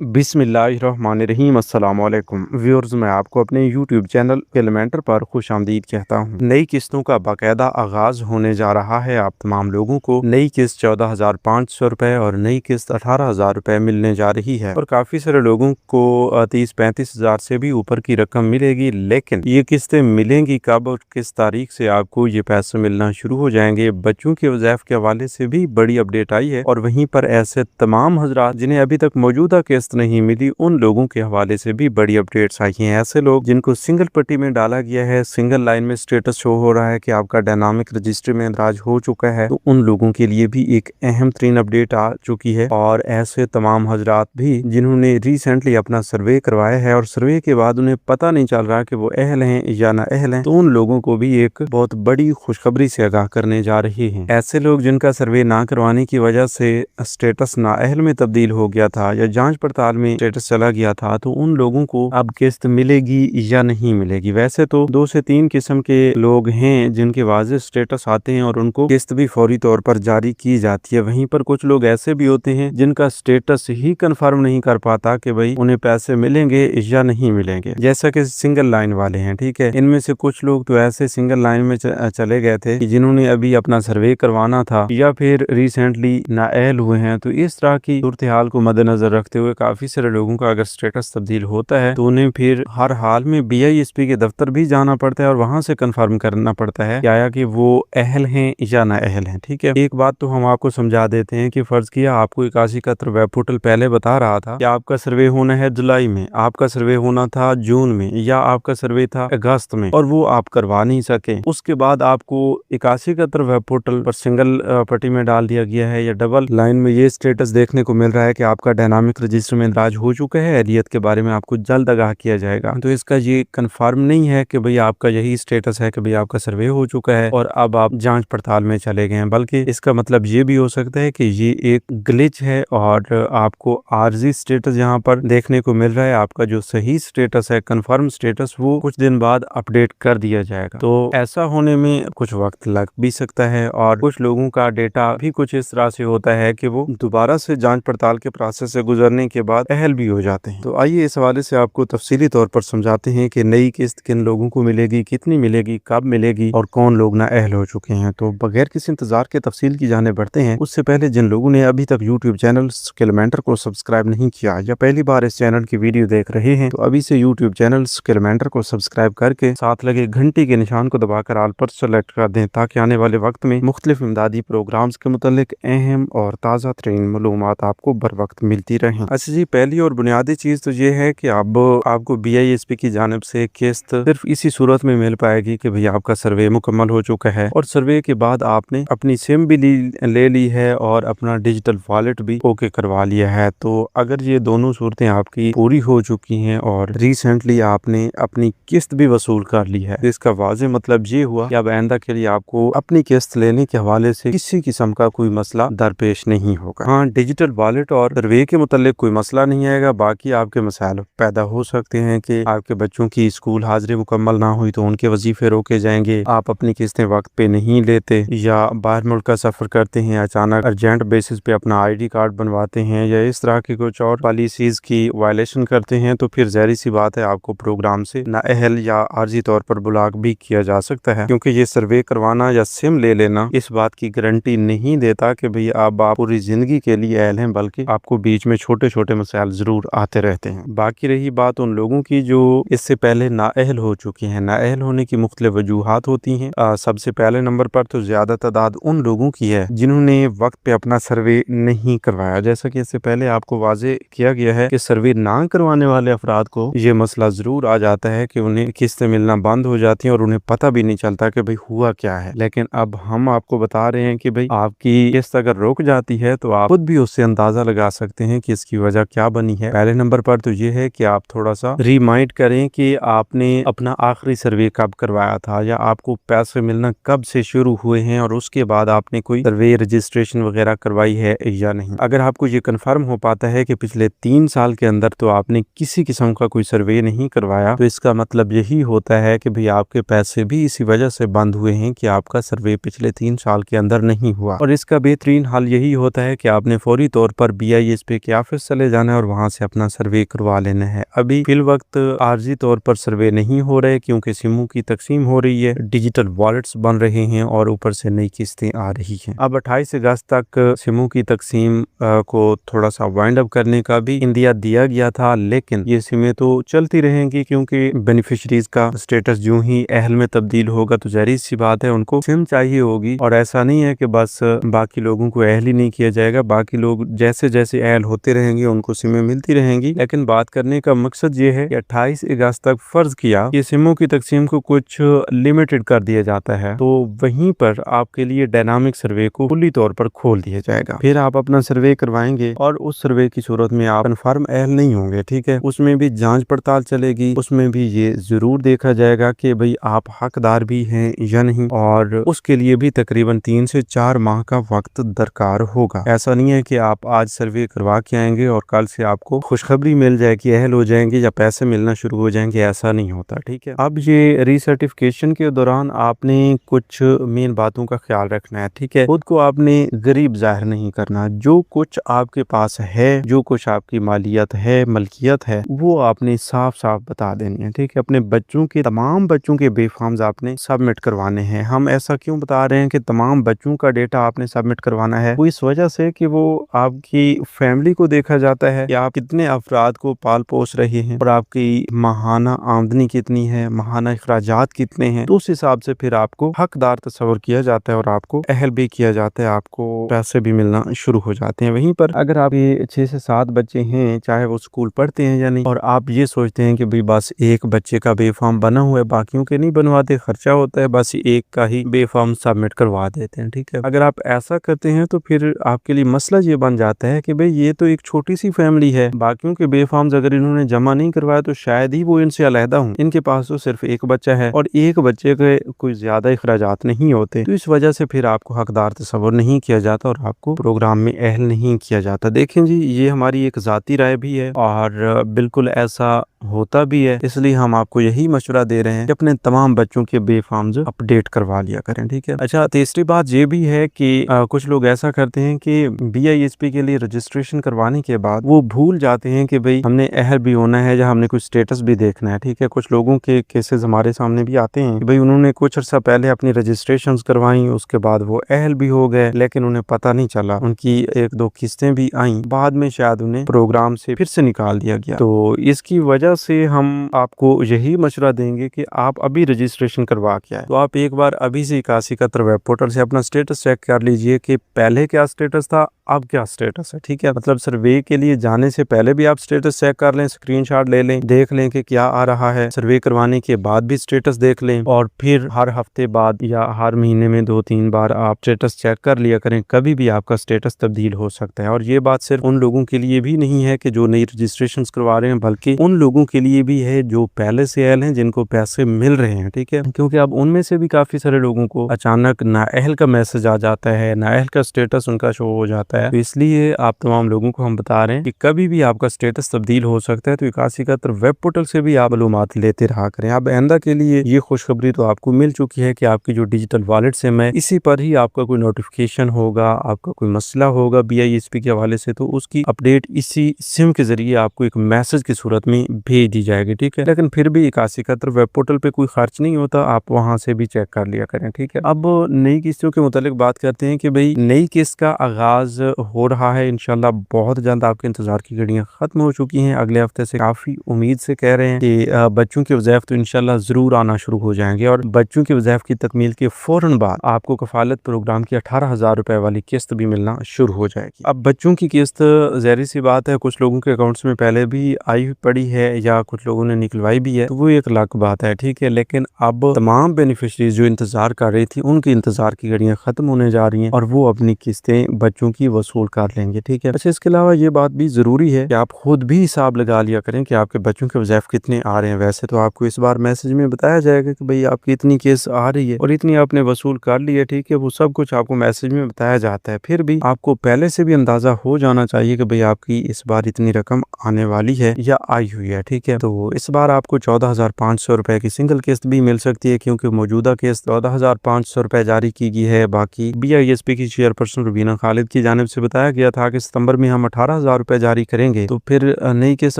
बिस्मिल्लाहिर्रहमानिर्रहीम अस्सलाम वालेकुम व्यूअर्स, मैं आपको अपने यूट्यूब चैनल कैलमेंटर पर खुश आमदीद कहता हूँ। नई किस्तों का बाकायदा आगाज होने जा रहा है। आप तमाम लोगों को नई किस्त 14,500 रुपए और नई किस्त 18,000 रुपए मिलने जा रही है और काफी सारे लोगों को 30-35 हजार से भी ऊपर की रकम मिलेगी। लेकिन ये किस्तें मिलेंगी कब और किस तारीख से आपको ये पैसे मिलना शुरू हो जाएंगे? बच्चों के वज़ाइफ के हवाले से भी बड़ी अपडेट आई है और वहीं पर ऐसे तमाम हजरात जिन्हें अभी तक मौजूदा किस्त नहीं मिली, उन लोगों के हवाले से भी बड़ी अपडेट्स आई हैं। ऐसे लोग जिनको सिंगल पट्टी में डाला गया है, सिंगल लाइन में स्टेटस शो हो रहा है कि आपका डायनामिक रजिस्ट्री में इंदराज हो चुका है, तो उन लोगों के लिए भी एक अहम तरीन अपडेट आ चुकी है। और ऐसे तमाम हजरात भी जिन्होंने रिसेंटली अपना सर्वे करवाया है और सर्वे के बाद उन्हें पता नहीं चल रहा कि वो अहल हैं या ना अहल हैं, तो उन लोगों को भी एक बहुत बड़ी खुशखबरी से आगाह करने जा रही है। ऐसे लोग जिनका सर्वे ना करवाने की वजह से स्टेटस ना अहल में तब्दील हो गया था या जांच पड़ताल में स्टेटस चला गया था, तो उन लोगों को अब किस्त मिलेगी या नहीं मिलेगी? वैसे तो 2 से 3 किस्म के लोग हैं जिनके वाज़ेह स्टेटस आते हैं और उनको किस्त भी फौरी तौर पर जारी की जाती है। वहीं पर कुछ लोग ऐसे भी होते हैं जिनका स्टेटस ही कंफर्म नहीं कर पाता कि भाई उन्हें पैसे मिलेंगे या नहीं मिलेंगे, जैसा कि सिंगल लाइन वाले हैं। ठीक है, इनमें से कुछ लोग तो ऐसे सिंगल लाइन में चले गए थे कि जिन्होंने अभी अपना सर्वे करवाना था या फिर रिसेंटली नाअहल हुए हैं। तो इस तरह की सूरत हाल को मद्देनजर रखते हुए काफी सारे लोगों का अगर स्टेटस तब्दील होता है तो उन्हें फिर हर हाल में BISP के दफ्तर भी जाना पड़ता है और वहां से कंफर्म करना पड़ता है कि वो अहल हैं या ना अहल हैं। ठीक है, एक बात तो हम आपको समझा देते हैं कि फर्ज किया आपको 8171 वेब पोर्टल पहले बता रहा था कि आपका सर्वे होना है जुलाई में, आपका सर्वे होना था जून में या आपका सर्वे था अगस्त में और वो आप करवा नहीं सके। उसके बाद आपको 8171 वेब पोर्टल पर सिंगल पट्टी में डाल दिया गया है या डबल लाइन में ये स्टेटस देखने को मिल रहा है कि आपका डायनामिक रजिस्टर में इंदराज हो चुका है, एहलियत के बारे में आपको जल्द आगाह किया जाएगा। तो इसका ये कंफर्म नहीं है कि भाई आपका यही स्टेटस है कि भाई आपका सर्वे हो चुका है और अब आप जांच पड़ताल में चले गए हैं, बल्कि इसका मतलब ये भी हो सकता है कि ये एक ग्लिच है और आपको आर्जी स्टेटस यहाँ पर देखने को मिल रहा है। आपका जो सही स्टेटस है, कंफर्म स्टेटस, वो कुछ दिन बाद अपडेट कर दिया जाएगा। तो ऐसा होने में कुछ वक्त लग भी सकता है और कुछ लोगों का डेटा भी कुछ इस तरह से होता है कि वो दोबारा से जांच पड़ताल के प्रोसेस से गुजरने के बाद अहल भी हो जाते हैं। तो आइए इस हवाले से आपको तफसीली तौर पर समझाते हैं कि नई किस्त किन लोगों को मिलेगी, कितनी मिलेगी, कब मिलेगी और कौन लोग ना अहल हो चुके हैं। तो बगैर किसी इंतजार के तफसील की जाने बढ़ते हैं। उससे पहले जिन लोगों ने अभी तक यूट्यूब चैनल कैलमेंटर को सब्सक्राइब नहीं किया या पहली बार इस चैनल की वीडियो देख रहे हैं, तो अभी से यूट्यूब चैनल कैलमेंटर को सब्सक्राइब करके साथ लगे घंटी के निशान को दबाकर ऑल पर सेलेक्ट कर दें ताकि आने वाले वक्त में मुख्तलिफ इमदादी प्रोग्राम्स के मुतालिक अहम और ताज़ा तरीन मालूमात आपको बर वक्त मिलती रहें। अच्छा जी, पहली और बुनियादी चीज तो ये है कि अब आपको BISP की जानिब से किस्त सिर्फ इसी सूरत में मिल पाएगी कि भाई आपका सर्वे मुकम्मल हो चुका है और सर्वे के बाद आपने अपनी सिम भी ले ली है और अपना डिजिटल वॉलेट भी ओके करवा लिया है। तो अगर ये दोनों सूरतें आपकी पूरी हो चुकी हैं और रिसेंटली आपने अपनी किस्त भी वसूल कर ली है, तो इसका वाज़ेह मतलब ये हुआ कि अब आइंदा के लिए आपको अपनी किस्त लेने के हवाले से किसी किस्म का कोई मसला दरपेश नहीं होगा। हाँ, डिजिटल वॉलेट और सर्वे के मुतालिक कोई मसला नहीं आएगा। बाकी आपके मसाइल पैदा हो सकते हैं कि आपके बच्चों की स्कूल हाजिरी मुकम्मल ना हुई तो उनके वजीफे रोके जाएंगे, आप अपनी किस्तें वक्त पे नहीं लेते या बाहर मुल्क का सफर करते हैं, अचानक अर्जेंट बेसिस पे अपना ID कार्ड बनवाते हैं या इस तरह की कुछ और पॉलिसीज की वायलेशन करते हैं, तो फिर ज़ाहिर सी बात है आपको प्रोग्राम से नाअहल या आर्जी तौर पर ब्लॉक भी किया जा सकता है, क्योंकि ये सर्वे करवाना या सिम ले लेना इस बात की गारंटी नहीं देता कि भाई आप पूरी जिंदगी के लिए अहल हैं, बल्कि आपको बीच में छोटे छोटे मसाइल जरूर आते रहते हैं। बाकी रही बात उन लोगों की जो इससे पहले नाअहल हो चुके हैं, नाअहल होने की मुख्तलिफ वजूहात होती हैं। सबसे पहले नंबर पर तो ज्यादा तादाद उन लोगों की है जिन्होंने वक्त पे अपना सर्वे नहीं करवाया। जैसा कि इससे पहले आपको वाजे किया गया है कि सर्वे ना करवाने वाले अफराद को ये मसला जरूर आ जाता है कि उन्हें किस्तें मिलना बंद हो जाती हैं और उन्हें पता भी नहीं चलता कि भाई हुआ क्या है। लेकिन अब हम आपको बता रहे हैं कि भाई आपकी किस्त अगर रुक जाती है तो आप खुद भी उससे अंदाजा लगा सकते हैं कि इसकी वजह क्या बनी है। पहले नंबर पर तो ये है कि आप थोड़ा सा रिमाइंड करें कि आपने अपना आखिरी सर्वे कब करवाया था या आपको पैसे मिलना कब से शुरू हुए हैं और उसके बाद आपने कोई सर्वे रजिस्ट्रेशन वगैरह करवाई है या नहीं। अगर आपको ये कंफर्म हो पाता है कि पिछले 3 साल के अंदर तो आपने किसी किस्म का कोई सर्वे नहीं करवाया, तो इसका मतलब यही होता है कि भाई आपके पैसे भी इसी वजह से बंद हुए हैं कि आपका सर्वे पिछले 3 साल के अंदर नहीं हुआ। और इसका बेहतरीन हल यही होता है कि आपने फौरी तौर पर BISP के ऑफिस चले चले जाना है और वहाँ से अपना सर्वे करवा लेना है। अभी फिल वक्त आर्जी तौर पर सर्वे नहीं हो रहे क्योंकि सिमों की तकसीम हो रही है, डिजिटल वॉलेट्स बन रहे हैं और ऊपर से नई किस्तें आ रही हैं। अब 28 अगस्त तक सिमों की तकसीम को थोड़ा सा वाइंड अप करने का भी इंदिया दिया गया था, लेकिन ये सिमें तो चलती रहेंगी क्योंकि बेनिफिशरीज का स्टेटस जो ही अहल में तब्दील होगा तो जाहिर सी बात है उनको सिम चाहिए होगी। और ऐसा नहीं है कि बस बाकी लोगों को अहल ही नहीं किया जाएगा, बाकी लोग जैसे जैसे अहल होते रहेंगे उनको सिमें मिलती रहेंगी। लेकिन बात करने का मकसद ये है कि 28 अगस्त तक फर्ज किया कि सिमों की तकसीम को कुछ लिमिटेड कर दिया जाता है, तो वहीं पर आपके लिए डायनामिक सर्वे को फुली तौर पर खोल दिया जाएगा। फिर आप अपना सर्वे करवाएंगे और उस सर्वे की सूरत में आप कन्फर्म अहल नहीं होंगे, ठीक है। उसमें भी जांच पड़ताल चलेगी, उसमें भी ये जरूर देखा जाएगा कि भाई आप हकदार भी हैं या नहीं, और उसके लिए भी तकरीबन 3 से 4 माह का वक्त दरकार होगा। ऐसा नहीं है कि आप आज सर्वे करवा के आएंगे और कल से आपको खुशखबरी मिल जाए कि अहल हो जाएंगे या पैसे मिलना शुरू हो जाएंगे, ऐसा नहीं होता, ठीक है। अब ये रीसर्टिफिकेशन के दौरान आपने कुछ मेन बातों का ख्याल रखना है, ठीक है। खुद को आपने गरीब जाहिर नहीं करना, जो कुछ आपके पास है, जो कुछ आपकी मालियत है, मलकियत है, वो आपने साफ साफ बता देनी है, ठीक है। अपने बच्चों के, तमाम बच्चों के बे फॉर्म्स आपने सबमिट करवाने हैं। हम ऐसा क्यों बता रहे हैं कि तमाम बच्चों का डेटा आपने सबमिट करवाना है? वो इस वजह से कि वो आपकी फैमिली को देखा जाता है कि आप कितने अफराद को पाल पोस रहे हैं और आपकी माहाना आमदनी कितनी है, माहाना अखराजात कितने हैं, तो उस हिसाब से फिर आपको हकदार तस्वर किया जाता है और आपको अहल भी किया जाता है, आपको पैसे भी मिलना शुरू हो जाते हैं। वहीं पर अगर आपके 6 से 7 बच्चे हैं, चाहे वो स्कूल पढ़ते हैं या नहीं, और आप ये सोचते हैं कि भाई बस एक बच्चे का बे फॉर्म बना हुआ है, बाकियों के नहीं बनवाते, खर्चा होता है, बस एक का ही बे फॉर्म सबमिट करवा देते हैं, ठीक है। अगर आप ऐसा करते हैं तो फिर आपके लिए मसला ये बन जाता है कि भाई ये तो एक छोटी सी फैमिली है, बाकियों के बे फॉर्म्स अगर इन्होंने जमा नहीं करवाया तो शायद ही वो इनसे अलहदा हूँ, इनके पास तो सिर्फ एक बच्चा है और एक बच्चे के कोई ज्यादा अखराजात नहीं होते, तो इस वजह से फिर आपको हकदार तस्वर नहीं किया जाता और आपको प्रोग्राम में अहल नहीं किया जाता। देखें जी, ये हमारी एक जाती राय भी है और बिल्कुल ऐसा होता भी है, इसलिए हम आपको यही मशवरा दे रहे हैं कि अपने तमाम बच्चों के बे फॉर्म्स अपडेट करवा लिया करें, ठीक है। अच्छा, तीसरी बात ये भी है कि कुछ लोग ऐसा करते हैं कि BISP के लिए रजिस्ट्रेशन करवाने के बाद वो भूल जाते हैं कि भाई हमने अहल भी होना है या हमने कुछ स्टेटस भी देखना है, ठीक है। कुछ लोगों के केसेस हमारे सामने भी आते हैं कि भाई उन्होंने कुछ अर्सा पहले अपनी रजिस्ट्रेशन करवाई, उसके बाद वो अहल भी हो गए, लेकिन उन्हें पता नहीं चला, उनकी 1-2 किस्तें भी आई, बाद में शायद उन्हें प्रोग्राम से फिर से निकाल दिया गया। तो इसकी वजह से हम आपको यही मशवरा देंगे कि आप अभी रजिस्ट्रेशन करवा के आए। तो आप एक बार अभी से 8171 वेब पोर्टल से अपना स्टेटस चेक कर लीजिए कि पहले क्या स्टेटस था, अब क्या स्टेटस है, ठीक है। मतलब सर्वे के लिए जाने से पहले भी आप स्टेटस चेक कर लें, स्क्रीनशॉट ले लें, देख लें कि क्या आ रहा है। सर्वे करवाने के बाद भी स्टेटस देख लें और फिर हर हफ्ते बाद या हर महीने में 2-3 बार आप स्टेटस चेक कर लिया करें, कभी भी आपका स्टेटस तब्दील हो सकता है। और ये बात सिर्फ उन लोगों के लिए भी नहीं है कि जो नई रजिस्ट्रेशन करवा रहे हैं, बल्कि उन लोगों के लिए भी है जो पहले से अहल हैं, जिनको पैसे मिल रहे हैं, ठीक है। क्योंकि अब उनमें से भी काफी सारे लोगों को अचानक नाअहल का मैसेज आ जाता है, नाअहल का स्टेटस उनका शो हो जाता है, तो इसलिए आप तमाम लोगों को हम बता रहे हैं कि कभी भी आपका स्टेटस तब्दील हो सकता है। तो 8171 वेब पोर्टल से भी आप मालूमात लेते रहा करें। अब आइंदा के लिए ये खुशखबरी तो आपको मिल चुकी है कि आपकी जो डिजिटल वॉलेट सिम है, इसी पर ही आपका कोई नोटिफिकेशन होगा, आपका कोई मसला होगा BISP के हवाले से, तो उसकी अपडेट इसी सिम के जरिए आपको एक मैसेज की सूरत में भेज दी जाएगी, ठीक है। लेकिन फिर भी 8171 वेब पोर्टल पे कोई खर्च नहीं होता, आप वहां से भी चेक कर लिया करें, ठीक है। अब नई किस्तों के मुतालिक बात करते हैं कि भाई नई किस्त का आगाज हो रहा है, इंशाल्लाह बहुत जल्द। आपके इंतजार की घड़ियां खत्म हो चुकी हैं, अगले हफ्ते से काफी उम्मीद से कह रहे हैं कि बच्चों के वज़ाइफ तो इंशाल्लाह जरूर आना शुरू हो जाएंगे और बच्चों के वज़ाइफ की तकमील के फौरन बाद आपको कफालत प्रोग्राम की 18,000 रुपए वाली किस्त भी मिलना शुरू हो जाएगी। अब बच्चों की किस्त ज़ाहिर सी बात है, कुछ लोगों के अकाउंट्स में पहले भी आई पड़ी है या कुछ लोगों ने निकलवाई भी है, तो वो एक अलग बात है, ठीक है। लेकिन अब तमाम बेनिफिशरीज जो इंतजार कर रही थी, उनके इंतजार की घड़ियां खत्म होने जा रही हैं और वो अपनी किस्तें बच्चों की वसूल कर लेंगे, ठीक है। अच्छा, इसके अलावा ये बात भी जरूरी है कि आप खुद भी हिसाब लगा लिया करें कि आपके बच्चों के वज़ाइफ कितने आ रहे हैं। वैसे तो आपको इस बार मैसेज में बताया जाएगा कि भाई आपकी इतनी केस आ रही है और इतनी आपने वसूल कर ली है, ठीक है, वो सब कुछ आपको मैसेज में बताया जाता है। फिर भी आपको पहले से भी अंदाजा हो जाना चाहिए कि भाई आपकी इस बार इतनी रकम आने वाली है या आई हुई है, ٹھیک ہے، تو اس بار آپ کو 14,500 روپے کی سنگل قسط بھی مل سکتی ہے، کیونکہ موجودہ قسط 14,500 روپے جاری کی گئی ہے۔ باقی BISP کی چیئرپرسن روبینہ خالد کی جانب سے بتایا گیا تھا کہ ستمبر میں ہم 18,000 روپے جاری کریں گے، تو پھر نئی قسط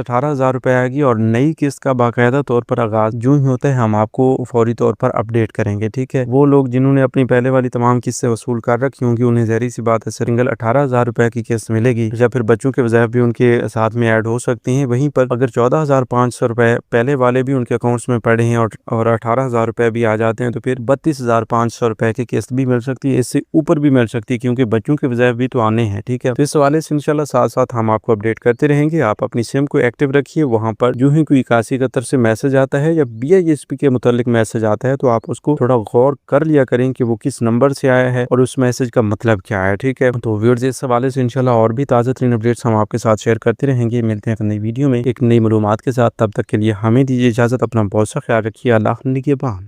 18,000 روپے آئے گی، اور نئی قسط کا باقاعدہ طور پر آغاز جو ہی ہوتا ہے ہم آپ کو فوری طور پر اپڈیٹ کریں گے، ٹھیک ہے۔ وہ لوگ جنہوں نے اپنی پہلے والی تمام قسطیں وصول کر رکھی ہوں گی، انہیں ظاہری سی بات ہے سنگل 18,000 روپے کی قسط ملے گی، یا پھر بچوں کے وظائف بھی ان کے ساتھ میں ایڈ ہو سکتے ہیں۔ وہیں پر اگر 14,500 روپے پہلے والے بھی ان کے اکاؤنٹس میں پڑے ہیں اور 18,000 روپے بھی آ جاتے ہیں، تو پھر 32,500 روپے کی قسط بھی مل سکتی ہے، اس سے اوپر بھی مل سکتی ہے، کیونکہ بچوں کے وظائف بھی تو آنے ہیں، ٹھیک ہے۔ تو اس حوالے سے انشاءاللہ ساتھ ساتھ ہم آپ کو اپڈیٹ کرتے رہیں گے۔ آپ اپنی سم کو ایکٹیو رکھیے، وہاں پر جو ہی کوئی 8171 سے میسج آتا ہے یا BISP کے متعلق میسج آتا ہے، تو آپ اس کو تھوڑا غور کر لیا کریں کہ وہ کس نمبر سے آیا ہے اور اس میسج کا مطلب کیا ہے، ٹھیک ہے۔ تو ویورز اس حوالے سے انشاءاللہ اور بھی تازہ ترین اپڈیٹس ہم آپ کے ساتھ شیئر کرتے رہیں گے۔ ملتے ہیں ایک نئی ویڈیو میں ایک نئی معلومات کے ساتھ، تب تک کے لیے ہمیں دیجیے اجازت، اپنا بہت سا خیال رکھیے، اللہ نگہبان۔